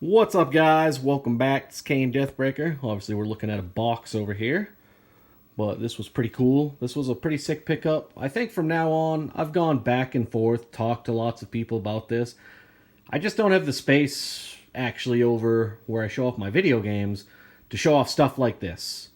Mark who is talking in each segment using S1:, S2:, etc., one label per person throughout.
S1: What's up, guys? Welcome back. It's Kane Deathbreaker. Obviously, we're looking at a box over here, but this was pretty cool. This was a pretty sick pickup. I think from now on, I've gone back and forth, talked to lots of people about this. I just don't have the space, actually, over where I show off my video games to show off stuff like this.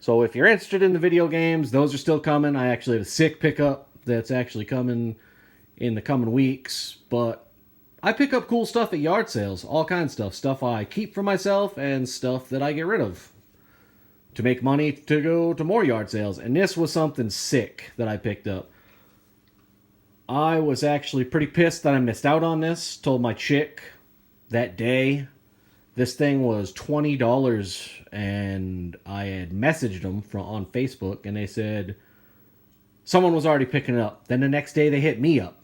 S1: So if you're interested in the video games, those are still coming. I actually have a sick pickup that's actually coming in the coming weeks, but I pick up cool stuff at yard sales, all kinds of stuff. Stuff I keep for myself and stuff that I get rid of to make money to go to more yard sales. And this was something sick that I picked up. I was actually pretty pissed that I missed out on this. Told my chick that day this thing was $20, and I had messaged them on Facebook, and they said someone was already picking it up. Then the next day they hit me up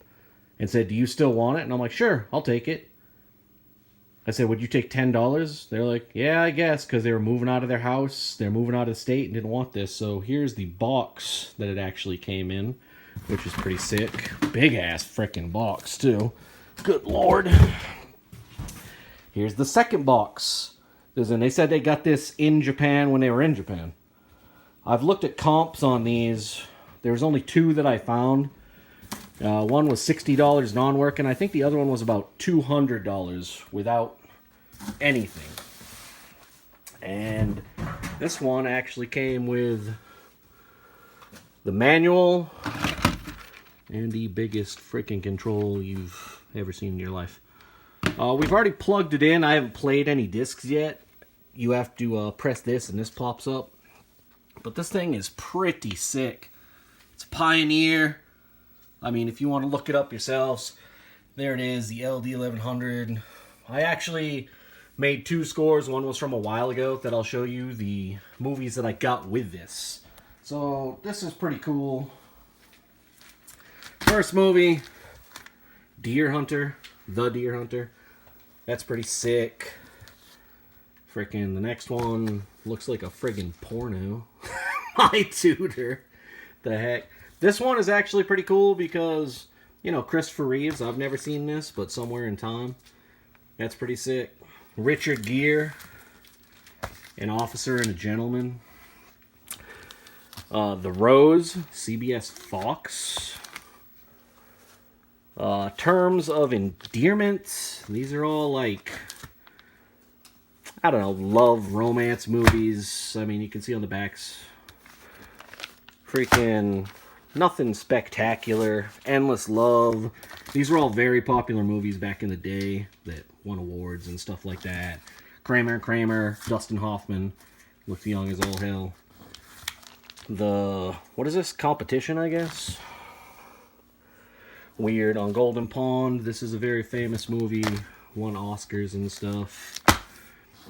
S1: and said, "Do you still want it?" And I'm like, "Sure, I'll take it." I said, "Would you take $10? They're like, "Yeah, I guess," because they were moving out of their house. They're moving out of the state and didn't want this. So here's the box that it actually came in, which is pretty sick. Big ass freaking box, too. Good lord. Here's the second box. And they said they got this in Japan when they were in Japan. I've looked at comps on these. There was only two that I found. One was $60 non-working. I think the other one was about $200 without anything. And this one actually came with the manual and the biggest freaking control you've ever seen in your life. We've already plugged it in. I haven't played any discs yet. You have to press this and this pops up. But this thing is pretty sick. It's Pioneer. I mean, if you want to look it up yourselves, there it is, the LD1100. I actually made two scores. One was from a while ago that I'll show you the movies that I got with this. So, this is pretty cool. First movie, Deer Hunter. The Deer Hunter. That's pretty sick. Freaking the next one looks like a friggin' porno. My tutor. The heck. This one is actually pretty cool because, you know, Christopher Reeves. I've never seen this, but Somewhere in Time. That's pretty sick. Richard Gere. An Officer and a Gentleman. The Rose. CBS Fox. Terms of Endearment. These are all like, I don't know, love, romance movies. I mean, you can see on the backs. Freaking nothing spectacular. Endless Love. These were all very popular movies back in the day that won awards and stuff like that. Kramer and Kramer. Dustin Hoffman. Looked young as all hell. What is this? Competition, I guess? Weird on Golden Pond. This is a very famous movie. Won Oscars and stuff.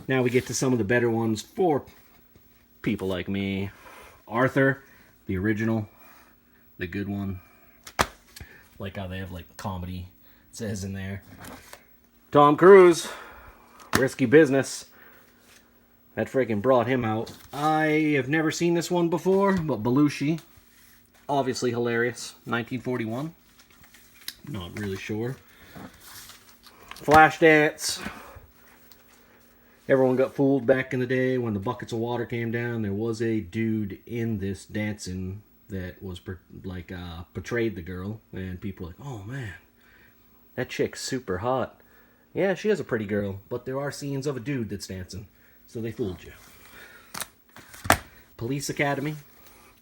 S1: Now we get to some of the better ones for people like me. Arthur, the original, the good one. Like how they have like comedy, it says in there. Tom Cruise, Risky Business. That freaking brought him out. I have never seen this one before, but Belushi, obviously hilarious. 1941. Not really sure. Flashdance. Everyone got fooled back in the day when the buckets of water came down. There was a dude in this dancing that was portrayed the girl, and people were like, "Oh man, that chick's super hot." Yeah, she is a pretty girl, but there are scenes of a dude that's dancing, so they fooled you. Police Academy.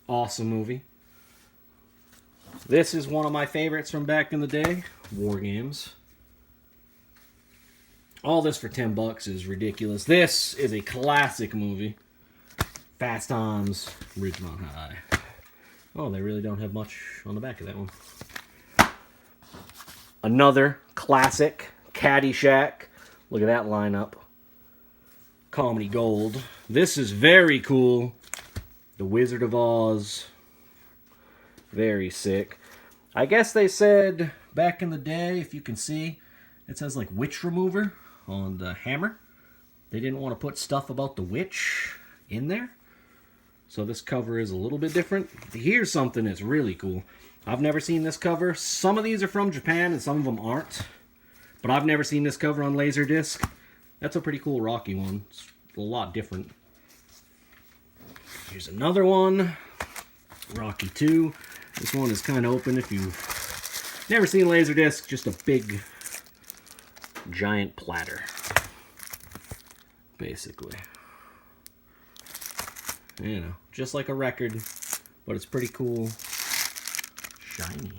S1: Awesome movie. This is one of my favorites from back in the day. War Games. All this for $10 is ridiculous. This is a classic movie. Fast Times, Ridgemont High. Oh, they really don't have much on the back of that one. Another classic, Caddyshack. Look at that lineup. Comedy Gold. This is very cool. The Wizard of Oz. Very sick. I guess they said back in the day, if you can see, it says like witch remover on the hammer. They didn't want to put stuff about the witch in there. So this cover is a little bit different. Here's something that's really cool. I've never seen this cover. Some of these are from Japan and some of them aren't. But I've never seen this cover on Laserdisc. That's a pretty cool Rocky one. It's a lot different. Here's another one. Rocky 2. This one is kind of open if you've never seen Laserdisc. Just a big, giant platter. Basically. You know, just like a record, but it's pretty cool. Shiny.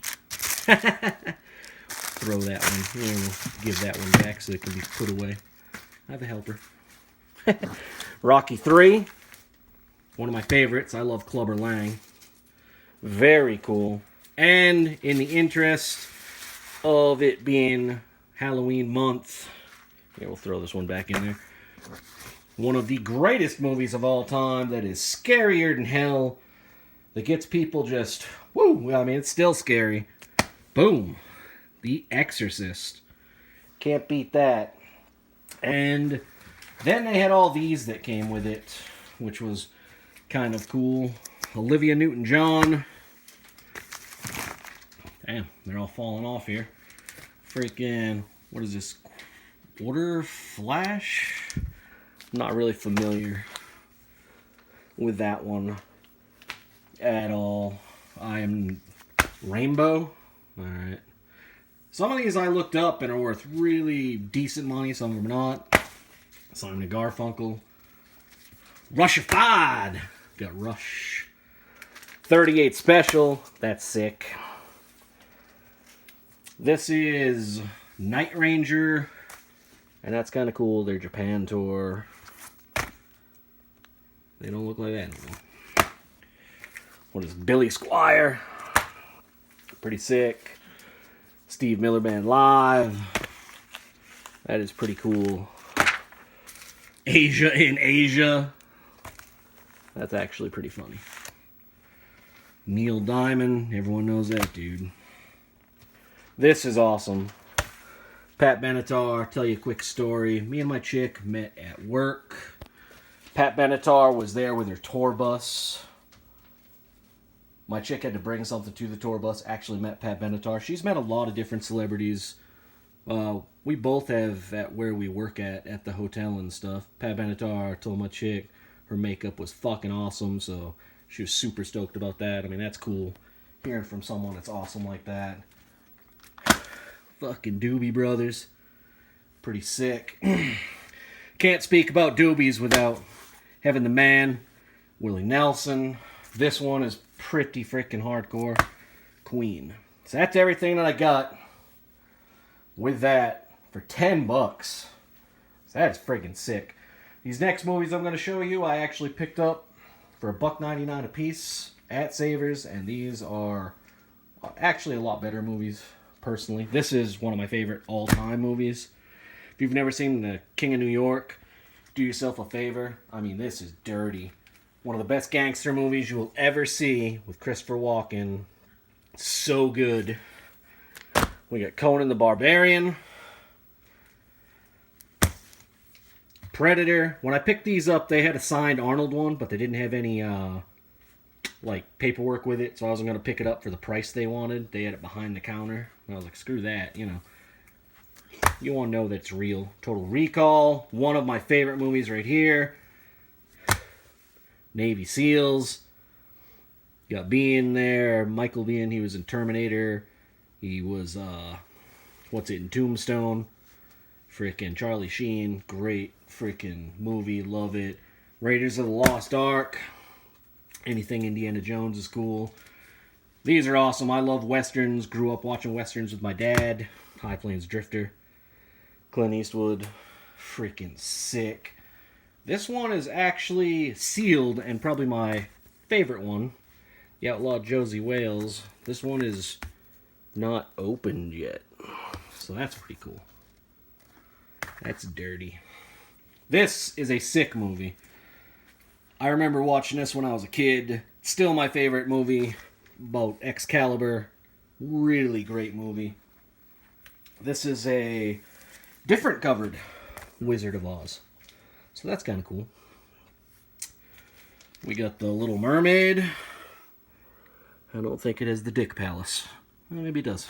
S1: Throw that one. Give that one back so it can be put away. I have a helper. Rocky 3. One of my favorites. I love Clubber Lang. Very cool. And in the interest of it being Halloween month, yeah, we'll throw this one back in there. One of the greatest movies of all time that is scarier than hell. That gets people just, woo, I mean, it's still scary. Boom. The Exorcist. Can't beat that. And then they had all these that came with it, which was kind of cool. Olivia Newton-John. Damn, they're all falling off here. Freaking, what is this? Quarter Flash? Not really familiar with that one at all. I am Rainbow. Alright. Some of these I looked up and are worth really decent money. Some of them are not. Simon & Garfunkel. Rushified. Got Rush. 38 Special. That's sick. This is Night Ranger. And that's kind of cool. Their Japan tour. They don't look like that anymore. What is Billy Squire? Pretty sick. Steve Miller Band Live. That is pretty cool. Asia in Asia. That's actually pretty funny. Neil Diamond. Everyone knows that dude. This is awesome. Pat Benatar. Tell you a quick story. Me and my chick met at work. Pat Benatar was there with her tour bus. My chick had to bring something to the tour bus. Actually met Pat Benatar. She's met a lot of different celebrities. We both have at where we work at the hotel and stuff. Pat Benatar told my chick her makeup was fucking awesome, so she was super stoked about that. I mean, that's cool. Hearing from someone that's awesome like that. Fucking Doobie Brothers. Pretty sick. Can't speak about Doobies without having the man, Willie Nelson. This one is pretty freaking hardcore. Queen. So that's everything that I got with that for $10. So that is freaking sick. These next movies I'm going to show you, I actually picked up for $1.99 a piece at Savers, and these are actually a lot better movies, personally. This is one of my favorite all-time movies. If you've never seen The King of New York, do yourself a favor. I mean, this is dirty. One of the best gangster movies you will ever see with Christopher Walken. So good. We got Conan the Barbarian. Predator. When I picked these up, they had a signed Arnold one, but they didn't have any paperwork with it, so I wasn't going to pick it up for the price they wanted. They had it behind the counter. And I was like, screw that, you know. You want to know that it's real. Total Recall. One of my favorite movies right here. Navy SEALs. You got Biehn there. Michael Biehn, he was in Terminator. He was, in Tombstone. Frickin' Charlie Sheen. Great freaking movie. Love it. Raiders of the Lost Ark. Anything Indiana Jones is cool. These are awesome. I love Westerns. Grew up watching Westerns with my dad. High Plains Drifter. Clint Eastwood. Freaking sick. This one is actually sealed and probably my favorite one. The Outlaw Josie Wales. This one is not opened yet. So that's pretty cool. That's dirty. This is a sick movie. I remember watching this when I was a kid. Still my favorite movie about Excalibur. Really great movie. This is a different covered Wizard of Oz. So that's kind of cool. We got The Little Mermaid. I don't think it has the Dick Palace. Well, maybe it does.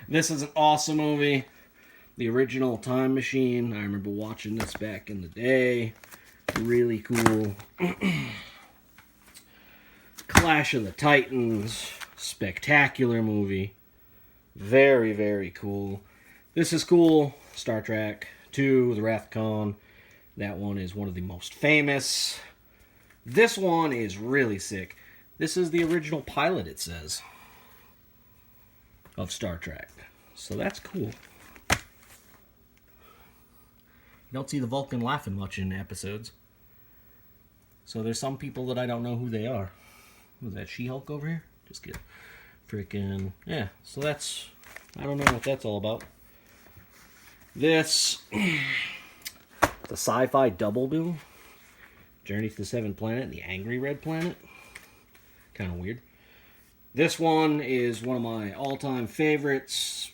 S1: This is an awesome movie. The original Time Machine. I remember watching this back in the day. Really cool. Clash of the Titans. Spectacular movie. Very, very cool. This is cool. Star Trek 2, The Wrath of Khan. That one is one of the most famous. This one is really sick. This is the original pilot, it says, of Star Trek. So that's cool. You don't see the Vulcan laughing much in episodes. So there's some people that I don't know who they are. Was that She-Hulk over here? Just get freaking... Yeah, so that's... I don't know what that's all about. This... the sci-fi double bill. Journey to the Seventh Planet and the Angry Red Planet. Kind of weird. This one is one of my all-time favorites.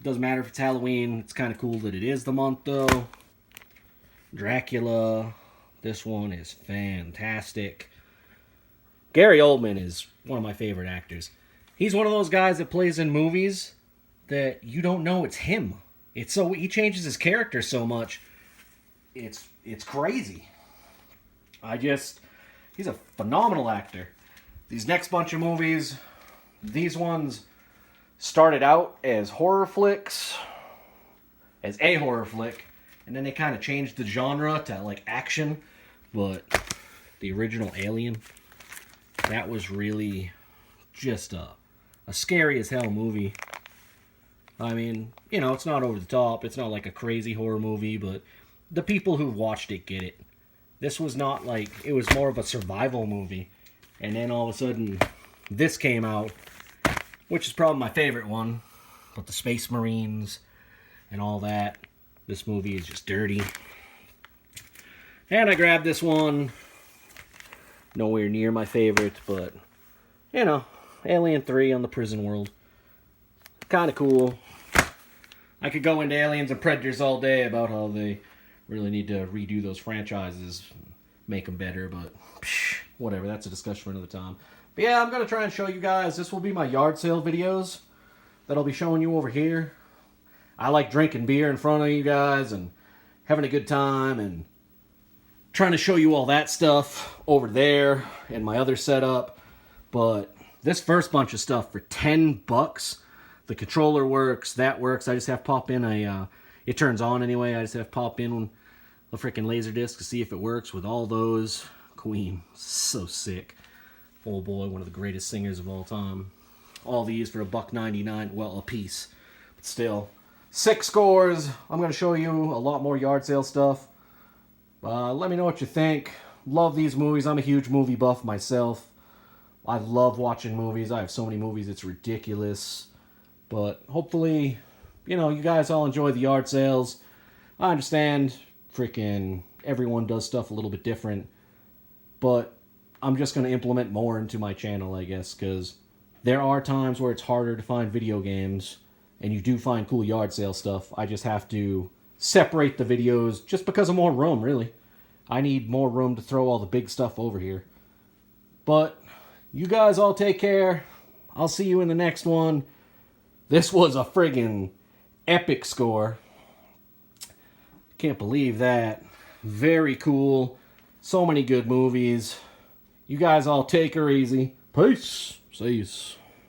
S1: Doesn't matter if it's Halloween. It's kind of cool that it is the month, though. Dracula. This one is fantastic. Gary Oldman is one of my favorite actors. He's one of those guys that plays in movies that you don't know it's him. It's so he changes his character so much. It's crazy. He's a phenomenal actor. These next bunch of movies, these ones started out as horror flicks, as a horror flick, and then they kind of changed the genre to like action. But the original Alien, that was really just a scary as hell movie. I mean, you know, it's not over the top. It's not like a crazy horror movie, but the people who watched it get it. This was not like, it was more of a survival movie. And then all of a sudden, this came out, which is probably my favorite one. But the Space Marines and all that. This movie is just dirty. And I grabbed this one. Nowhere near my favorite, but, you know, Alien 3 on the prison world. Kind of cool. I could go into Aliens and Predators all day about how they really need to redo those franchises, make them better, but whatever, that's a discussion for another time. But yeah, I'm going to try and show you guys, this will be my yard sale videos that I'll be showing you over here. I like drinking beer in front of you guys and having a good time and trying to show you all that stuff over there in my other setup. But this first bunch of stuff for $10, the controller works, that works. I just have to pop in it turns on anyway. I just have to pop in a freaking laser disc to see if it works with all those. Queen, so sick. Oh boy, one of the greatest singers of all time. All these for $1.99, well, a piece. But still, 6 scores. I'm going to show you a lot more yard sale stuff. Let me know what you think. Love these movies. I'm a huge movie buff myself. I love watching movies. I have so many movies, it's ridiculous. But hopefully, you know, you guys all enjoy the yard sales. I understand freaking everyone does stuff a little bit different. But I'm just going to implement more into my channel, I guess, because there are times where it's harder to find video games, and you do find cool yard sale stuff. I just have to separate the videos just because of more room, really. I need more room to throw all the big stuff over here. But you guys all take care. I'll see you in the next one. This was a friggin' epic score. Can't believe that. Very cool. So many good movies. You guys all take her easy. Peace. See you.